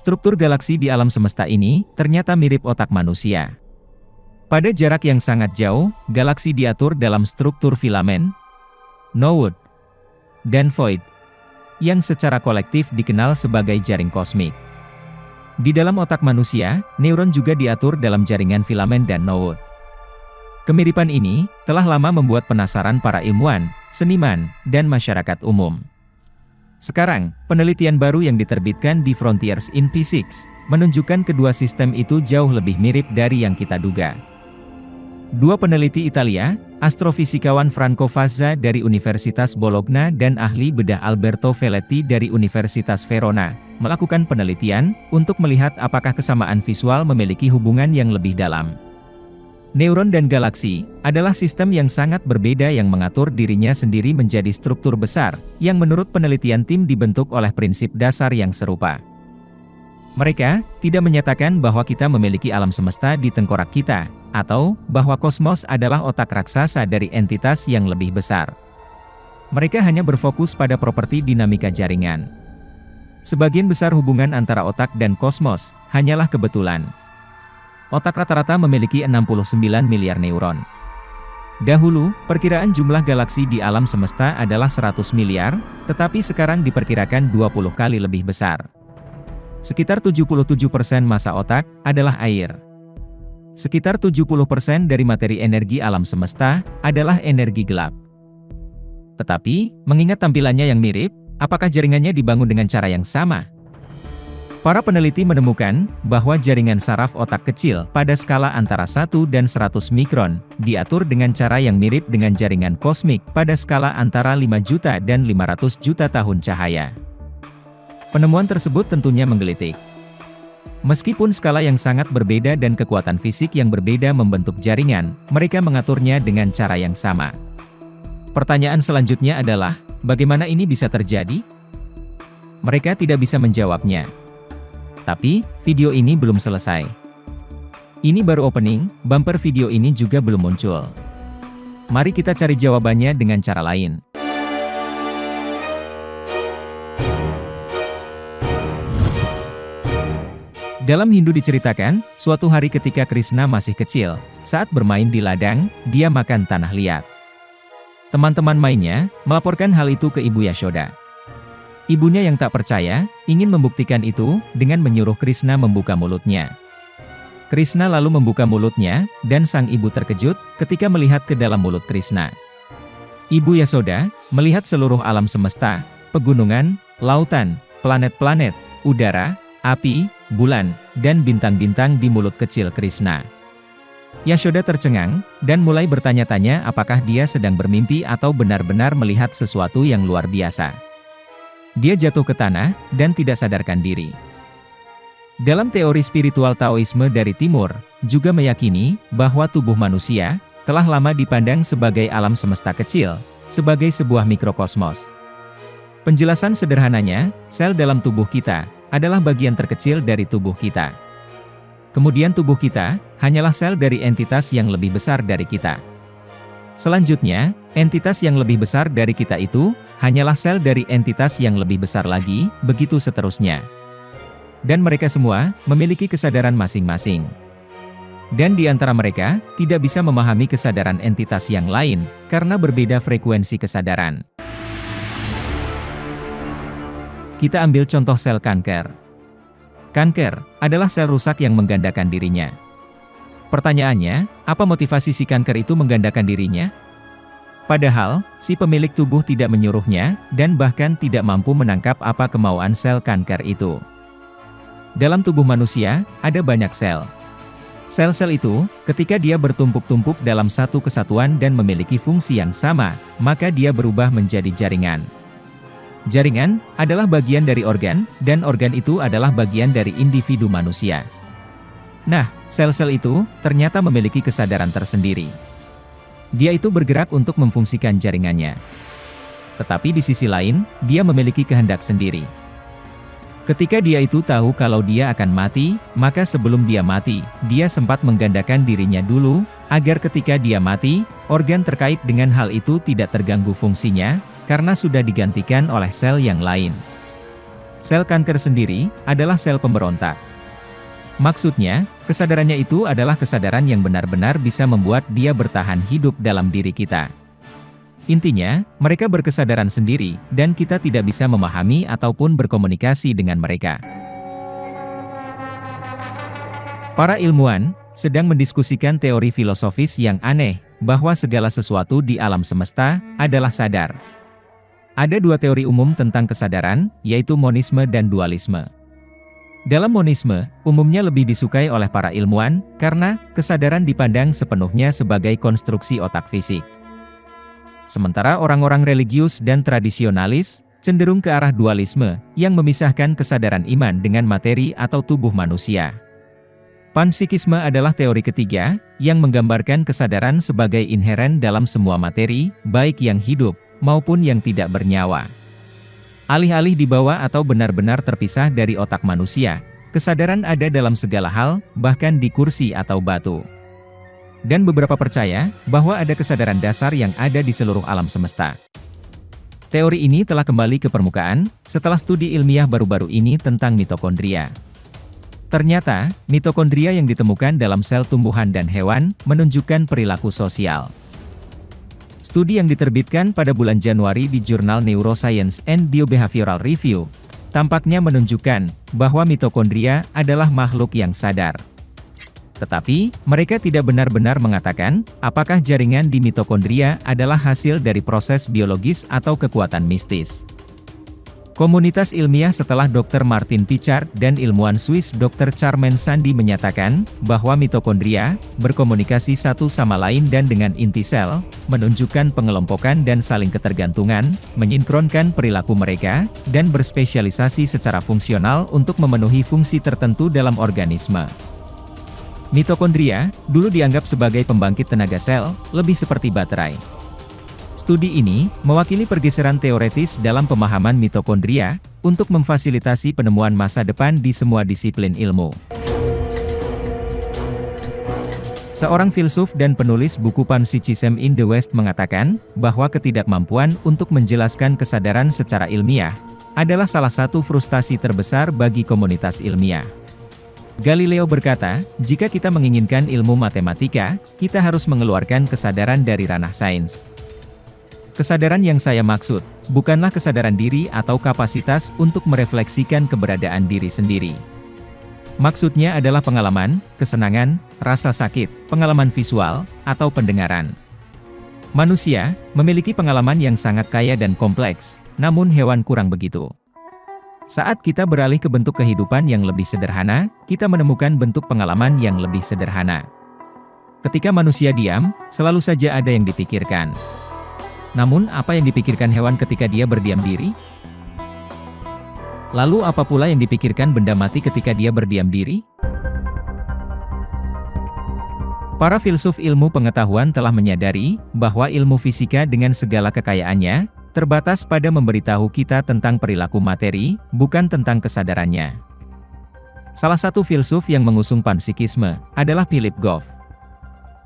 Struktur galaksi di alam semesta ini ternyata mirip otak manusia. Pada jarak yang sangat jauh, galaksi diatur dalam struktur filamen, node, dan void, yang secara kolektif dikenal sebagai jaring kosmik. Di dalam otak manusia, neuron juga diatur dalam jaringan filamen dan node. Kemiripan ini telah lama membuat penasaran para ilmuwan, seniman, dan masyarakat umum. Sekarang, penelitian baru yang diterbitkan di Frontiers in Physics menunjukkan kedua sistem itu jauh lebih mirip dari yang kita duga. Dua peneliti Italia, astrofisikawan Franco Fazza dari Universitas Bologna dan ahli bedah Alberto Velletti dari Universitas Verona, melakukan penelitian untuk melihat apakah kesamaan visual memiliki hubungan yang lebih dalam. Neuron dan galaksi adalah sistem yang sangat berbeda yang mengatur dirinya sendiri menjadi struktur besar, yang menurut penelitian tim dibentuk oleh prinsip dasar yang serupa. Mereka tidak menyatakan bahwa kita memiliki alam semesta di tengkorak kita, atau bahwa kosmos adalah otak raksasa dari entitas yang lebih besar. Mereka hanya berfokus pada properti dinamika jaringan. Sebagian besar hubungan antara otak dan kosmos hanyalah kebetulan. Otak rata-rata memiliki 69 miliar neuron. Dahulu, perkiraan jumlah galaksi di alam semesta adalah 100 miliar, tetapi sekarang diperkirakan 20 kali lebih besar. Sekitar 77% massa otak adalah air. Sekitar 70% dari materi energi alam semesta adalah energi gelap. Tetapi, mengingat tampilannya yang mirip, apakah jaringannya dibangun dengan cara yang sama? Para peneliti menemukan bahwa jaringan saraf otak kecil pada skala antara 1 dan 100 mikron diatur dengan cara yang mirip dengan jaringan kosmik pada skala antara 5 juta dan 500 juta tahun cahaya. Penemuan tersebut tentunya menggelitik. Meskipun skala yang sangat berbeda dan kekuatan fisik yang berbeda membentuk jaringan, mereka mengaturnya dengan cara yang sama. Pertanyaan selanjutnya adalah, bagaimana ini bisa terjadi? Mereka tidak bisa menjawabnya. Tapi, video ini belum selesai. Ini baru opening, bumper video ini juga belum muncul. Mari kita cari jawabannya dengan cara lain. Dalam Hindu diceritakan, suatu hari ketika Krishna masih kecil, saat bermain di ladang, dia makan tanah liat. Teman-teman mainnya melaporkan hal itu ke Ibu Yashoda. Ibunya yang tak percaya, ingin membuktikan itu dengan menyuruh Krishna membuka mulutnya. Krishna lalu membuka mulutnya, dan sang ibu terkejut ketika melihat ke dalam mulut Krishna. Ibu Yashoda melihat seluruh alam semesta, pegunungan, lautan, planet-planet, udara, api, bulan, dan bintang-bintang di mulut kecil Krishna. Yashoda tercengang, dan mulai bertanya-tanya apakah dia sedang bermimpi atau benar-benar melihat sesuatu yang luar biasa. Dia jatuh ke tanah, dan tidak sadarkan diri. Dalam teori spiritual Taoisme dari Timur, juga meyakini bahwa tubuh manusia telah lama dipandang sebagai alam semesta kecil, sebagai sebuah mikrokosmos. Penjelasan sederhananya, sel dalam tubuh kita adalah bagian terkecil dari tubuh kita. Kemudian tubuh kita hanyalah sel dari entitas yang lebih besar dari kita. Selanjutnya, entitas yang lebih besar dari kita itu hanyalah sel dari entitas yang lebih besar lagi, begitu seterusnya. Dan mereka semua memiliki kesadaran masing-masing. Dan di antara mereka tidak bisa memahami kesadaran entitas yang lain karena berbeda frekuensi kesadaran. Kita ambil contoh sel kanker. Kanker adalah sel rusak yang menggandakan dirinya. Pertanyaannya, apa motivasi si kanker itu menggandakan dirinya? Padahal, si pemilik tubuh tidak menyuruhnya, dan bahkan tidak mampu menangkap apa kemauan sel kanker itu. Dalam tubuh manusia, ada banyak sel. Sel-sel itu, ketika dia bertumpuk-tumpuk dalam satu kesatuan dan memiliki fungsi yang sama, maka dia berubah menjadi jaringan. Jaringan adalah bagian dari organ, dan organ itu adalah bagian dari individu manusia. Nah, sel-sel itu ternyata memiliki kesadaran tersendiri. Dia itu bergerak untuk memfungsikan jaringannya. Tetapi di sisi lain, dia memiliki kehendak sendiri. Ketika dia itu tahu kalau dia akan mati, maka sebelum dia mati, dia sempat menggandakan dirinya dulu, agar ketika dia mati, organ terkait dengan hal itu tidak terganggu fungsinya, karena sudah digantikan oleh sel yang lain. Sel kanker sendiri adalah sel pemberontak. Maksudnya, kesadarannya itu adalah kesadaran yang benar-benar bisa membuat dia bertahan hidup dalam diri kita. Intinya, mereka berkesadaran sendiri, dan kita tidak bisa memahami ataupun berkomunikasi dengan mereka. Para ilmuwan sedang mendiskusikan teori filosofis yang aneh, bahwa segala sesuatu di alam semesta adalah sadar. Ada dua teori umum tentang kesadaran, yaitu monisme dan dualisme. Dalam monisme, umumnya lebih disukai oleh para ilmuwan, karena kesadaran dipandang sepenuhnya sebagai konstruksi otak fisik. Sementara orang-orang religius dan tradisionalis, cenderung ke arah dualisme, yang memisahkan kesadaran iman dengan materi atau tubuh manusia. Panpsikisme adalah teori ketiga, yang menggambarkan kesadaran sebagai inheren dalam semua materi, baik yang hidup, maupun yang tidak bernyawa. Alih-alih dibawa atau benar-benar terpisah dari otak manusia, kesadaran ada dalam segala hal, bahkan di kursi atau batu. Dan beberapa percaya, bahwa ada kesadaran dasar yang ada di seluruh alam semesta. Teori ini telah kembali ke permukaan, setelah studi ilmiah baru-baru ini tentang mitokondria. Ternyata, mitokondria yang ditemukan dalam sel tumbuhan dan hewan, menunjukkan perilaku sosial. Studi yang diterbitkan pada bulan Januari di jurnal Neuroscience and Biobehavioral Review, tampaknya menunjukkan bahwa mitokondria adalah makhluk yang sadar. Tetapi, mereka tidak benar-benar mengatakan apakah jaringan di mitokondria adalah hasil dari proses biologis atau kekuatan mistis. Komunitas ilmiah setelah Dr. Martin Pichard dan ilmuwan Swiss Dr. Charmaine Sandi menyatakan bahwa mitokondria berkomunikasi satu sama lain dan dengan inti sel, menunjukkan pengelompokan dan saling ketergantungan, menyinkronkan perilaku mereka, dan berspesialisasi secara fungsional untuk memenuhi fungsi tertentu dalam organisme. Mitokondria dulu dianggap sebagai pembangkit tenaga sel, lebih seperti baterai. Studi ini mewakili pergeseran teoretis dalam pemahaman mitokondria untuk memfasilitasi penemuan masa depan di semua disiplin ilmu. Seorang filsuf dan penulis buku Panpsychism in the West mengatakan bahwa ketidakmampuan untuk menjelaskan kesadaran secara ilmiah adalah salah satu frustasi terbesar bagi komunitas ilmiah. Galileo berkata, jika kita menginginkan ilmu matematika, kita harus mengeluarkan kesadaran dari ranah sains. Kesadaran yang saya maksud, bukanlah kesadaran diri atau kapasitas untuk merefleksikan keberadaan diri sendiri. Maksudnya adalah pengalaman, kesenangan, rasa sakit, pengalaman visual, atau pendengaran. Manusia memiliki pengalaman yang sangat kaya dan kompleks, namun hewan kurang begitu. Saat kita beralih ke bentuk kehidupan yang lebih sederhana, kita menemukan bentuk pengalaman yang lebih sederhana. Ketika manusia diam, selalu saja ada yang dipikirkan. Namun, apa yang dipikirkan hewan ketika dia berdiam diri? Lalu apa pula yang dipikirkan benda mati ketika dia berdiam diri? Para filsuf ilmu pengetahuan telah menyadari bahwa ilmu fisika dengan segala kekayaannya, terbatas pada memberitahu kita tentang perilaku materi, bukan tentang kesadarannya. Salah satu filsuf yang mengusung panpsikisme adalah Philip Goff.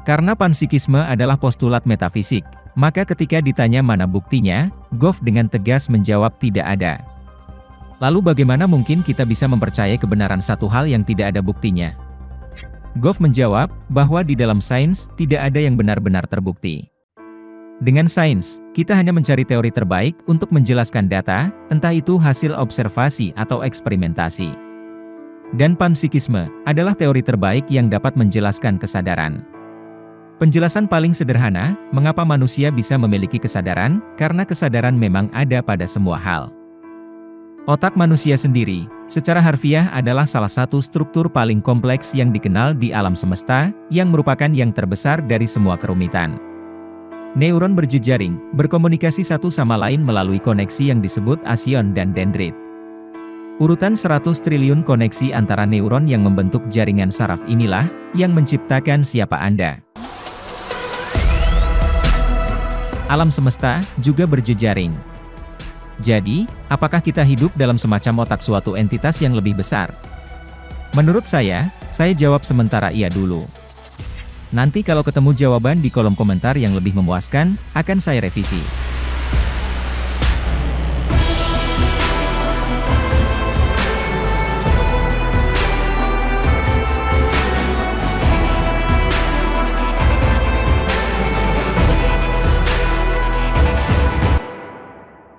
Karena panpsikisme adalah postulat metafisik, maka ketika ditanya mana buktinya, Goff dengan tegas menjawab tidak ada. Lalu bagaimana mungkin kita bisa mempercayai kebenaran satu hal yang tidak ada buktinya? Goff menjawab bahwa di dalam sains tidak ada yang benar-benar terbukti. Dengan sains, kita hanya mencari teori terbaik untuk menjelaskan data, entah itu hasil observasi atau eksperimentasi. Dan panpsikisme adalah teori terbaik yang dapat menjelaskan kesadaran. Penjelasan paling sederhana, mengapa manusia bisa memiliki kesadaran, karena kesadaran memang ada pada semua hal. Otak manusia sendiri, secara harfiah adalah salah satu struktur paling kompleks yang dikenal di alam semesta, yang merupakan yang terbesar dari semua kerumitan. Neuron berjejaring, berkomunikasi satu sama lain melalui koneksi yang disebut akson dan dendrit. Urutan 100 triliun koneksi antara neuron yang membentuk jaringan saraf inilah, yang menciptakan siapa Anda. Alam semesta juga berjejaring. Jadi, apakah kita hidup dalam semacam otak suatu entitas yang lebih besar? Menurut saya jawab sementara iya dulu. Nanti kalau ketemu jawaban di kolom komentar yang lebih memuaskan, akan saya revisi.